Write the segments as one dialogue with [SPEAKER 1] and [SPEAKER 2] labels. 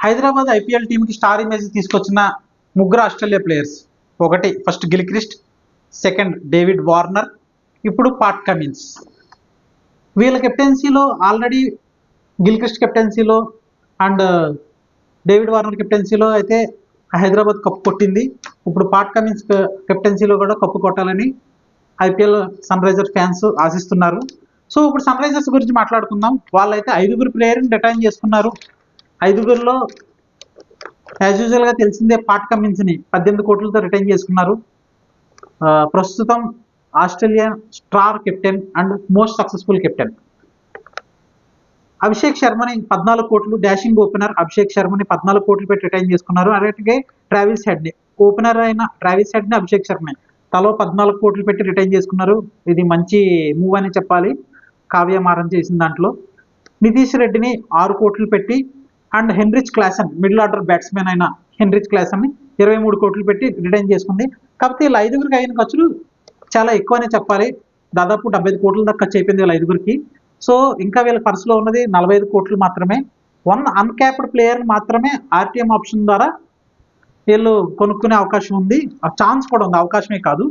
[SPEAKER 1] Hyderabad IPL టీంకి star image తీసుకొచ్చిన ముగ్గురు ఆస్ట్రేలియా ప్లేయర్స్. ఒకటి first Gilchrist, second David Warner, ఇప్పుడు పాట్ కమిన్స్. వీళ్ళ కెప్టెన్సీలో ఆల్రెడీ గిల్క్రిస్ట్ కెప్టెన్సీలో అండ్ డేవిడ్ వార్నర్ కెప్టెన్సీలో అయితే హైదరాబాద్ కప్పు కొట్టింది. ఇప్పుడు పాట్ కమిన్స్ కెప్టెన్సీలో కూడా కప్పు కొట్టాలని ఐపీఎల్ సన్ రైజర్స్ ఫ్యాన్స్ ఆశిస్తున్నారు. సో ఇప్పుడు సన్ రైజర్స్ గురించి మాట్లాడుకుందాం. వాళ్ళైతే 5 ప్లేయర్ని రిటైన్ చేసుకున్నారు. 5లో యాజ్ యూజువల్గా తెలిసిందే పాట్ కమిన్స్ని 18 కోట్లతో రిటైన్ చేసుకున్నారు. ప్రస్తుతం Australia star captain and most successful captain. Abhishek శర్మని 14 కోట్లు, డాషింగ్ ఓపెనర్ అభిషేక్ శర్మని 14 కోట్లు పెట్టి రిటైన్ చేసుకున్నారు. అలాగే ట్రావిస్ హెడ్ని, ఓపెనర్ అయిన ట్రావిస్ హెడ్ని అభిషేక్ శర్మని తలో 14 కోట్లు పెట్టి రిటైన్ చేసుకున్నారు. ఇది మంచి మూవ్ అని చెప్పాలి కావ్య మారన్ చేసిన దాంట్లో. నితీష్ రెడ్డిని 6 కోట్లు పెట్టి and Heinrich Klaasen, middle order batsmen అయిన హెన్రిచ్ క్లాసన్ని 23 కోట్లు పెట్టి రిటైన్ చేసుకుంది. కాకపోతే వీళ్ళ 5గురికి అయిన ఖర్చులు చాలా ఎక్కువ అనే చెప్పాలి. దాదాపు 75 కోట్ల దాకా ఖర్చు అయిపోయింది వీళ్ళ 5గురికి. సో ఇంకా వీళ్ళ పర్సులో ఉన్నది 45 కోట్లు మాత్రమే. 1 అన్క్యాప్డ్ ప్లేయర్ మాత్రమే ఆర్టీఎం ఆప్షన్ ద్వారా వీళ్ళు కొనుక్కునే అవకాశం ఉంది. ఛాన్స్ కూడా ఉంది, అవకాశమే కాదు.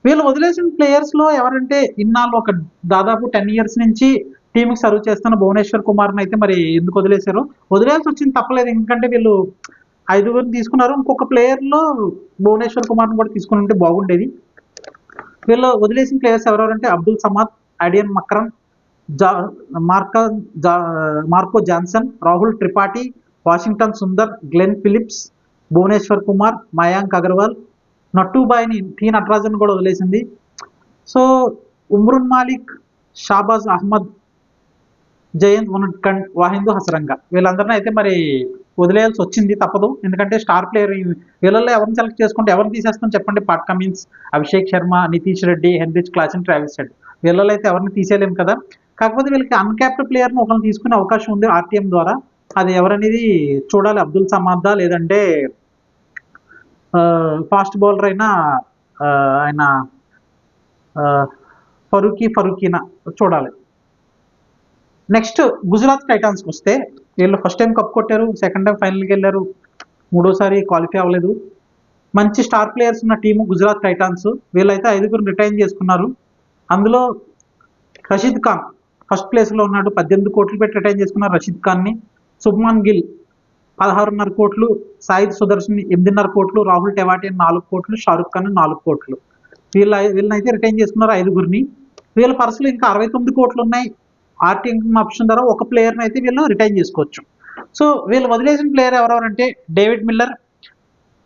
[SPEAKER 1] వీళ్ళు వదిలేసిన ప్లేయర్స్లో ఎవరంటే ఇన్నాళ్ళు ఒక దాదాపు 10 years నుంచి టీంకి సర్వ్ చేస్తున్న భువనేశ్వర్ కుమార్ని అయితే మరి ఎందుకు వదిలేశారు? వదిలేయాల్సి వచ్చింది, తప్పలేదు. ఎందుకంటే వీళ్ళు 5గురిని తీసుకున్నారు. ఇంకొక ప్లేయర్లో భువనేశ్వర్ కుమార్ని కూడా తీసుకుని ఉంటే బాగుండేది. వీళ్ళు వదిలేసిన players ఎవరెవరంటే Abdul Samad, Aiden Markram, Marco Jansen, Rahul Tripathi, Washington Sundar, Glenn Phillips, Bhuvneshwar Kumar, Mayank Agarwal, నట్టుబాయిని టీ నటరాజన్ కూడా వదిలేసింది. సో ఉమ్రున్ మాలిక్, షాబాజ్ అహ్మద్, జయంత్ ఉనట్కండ్, వాహిందు హసరంగా వీళ్ళందరినీ అయితే మరి వదిలేయాల్సి వచ్చింది, తప్పదు. ఎందుకంటే స్టార్ ప్లేయర్ వీళ్ళల్లో ఎవరిని సెలెక్ట్ చేసుకుంటే ఎవరిని తీసేస్తాం చెప్పండి? Pat Cummins, Abhishek Sharma, Nitish Reddy, Heinrich Klaasen, Travis head వీళ్ళల్లో అయితే ఎవరిని తీసేయలేము కదా. కాకపోతే వీళ్ళకి అన్క్యాప్డ్ ప్లేయర్ని ఒకరిని తీసుకునే అవకాశం ఉంది ఆర్టీఎం ద్వారా. అది ఎవరనేది చూడాలి. అబ్దుల్ సమాద్దా లేదంటే ఫాస్ట్ బౌలర్ అయిన ఆయన ఫరూకీనా చూడాలి. నెక్స్ట్ గుజరాత్ టైటాన్స్కి వస్తే వీళ్ళు ఫస్ట్ టైం కప్ కొట్టారు, సెకండ్ టైం ఫైనల్కి వెళ్ళారు, మూడోసారి క్వాలిఫై అవ్వలేదు. మంచి స్టార్ ప్లేయర్స్ ఉన్న టీము గుజరాత్ టైటాన్స్. వీళ్ళైతే 5గురిని రిటైన్ చేసుకున్నారు. అందులో రషీద్ ఖాన్ ఫస్ట్ ప్లేస్లో ఉన్నాడు, 18 కోట్లు పెట్టి రిటైన్ చేసుకున్నారు రషీద్ ఖాన్ని. శుభ్మన్ గిల్ 16.5 కోట్లు, సాయిద్ సుదర్శన్ 8.5 కోట్లు, రాహుల్ టెవాటియన్ 4 కోట్లు, షారుఖ్ ఖాన్ 4 కోట్లు. వీళ్ళనైతే రిటైన్ చేసుకున్నారు 5గురిని. వీళ్ళ పర్సులు ఇంకా 69 కోట్లు ఉన్నాయి. ఆర్టీఎం ఆప్షన్ ద్వారా ఒక ప్లేయర్ని అయితే వీళ్ళు రిటైన్ చేసుకోవచ్చు. సో వీళ్ళు వదిలేసిన ప్లేయర్ ఎవరెవరంటే డేవిడ్ మిల్లర్,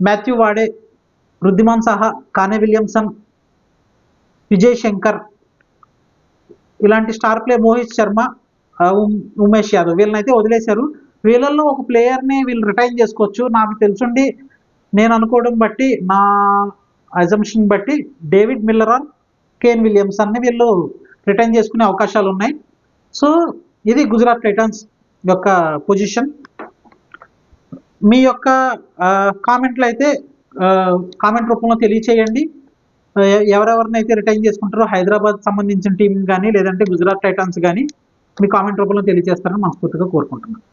[SPEAKER 1] మాథ్యూ వాడే, రుద్దిమాన్ సాహా, కానే విలియమ్సన్, విజయ్ శంకర్, ఇలాంటి స్టార్ ప్లేయర్ మోహిత్ శర్మ, ఉమేష్ యాదవ్ వీళ్ళనైతే వదిలేశారు. వీళ్ళల్లో ఒక ప్లేయర్ని వీళ్ళు రిటైన్ చేసుకోవచ్చు. నాకు తెలుసుండి నేను అనుకోవడం బట్టి, నా అజంప్షన్ బట్టి డేవిడ్ మిల్లర్ ఆర్ కేన్ విలియమ్సన్ని వీళ్ళు రిటైన్ చేసుకునే అవకాశాలు ఉన్నాయి. సో ఇది గుజరాత్ టైటాన్స్ యొక్క పొజిషన్. మీ యొక్క కామెంట్లు అయితే కామెంట్ రూపంలో తెలియచేయండి. ఎవరెవరినైతే రిటైన్ చేసుకుంటారో హైదరాబాద్ సంబంధించిన టీం కానీ లేదంటే గుజరాత్ టైటాన్స్ కానీ మీ కామెంట్ రూపంలో తెలియజేస్తారని మనస్ఫూర్తిగా కోరుకుంటున్నాను.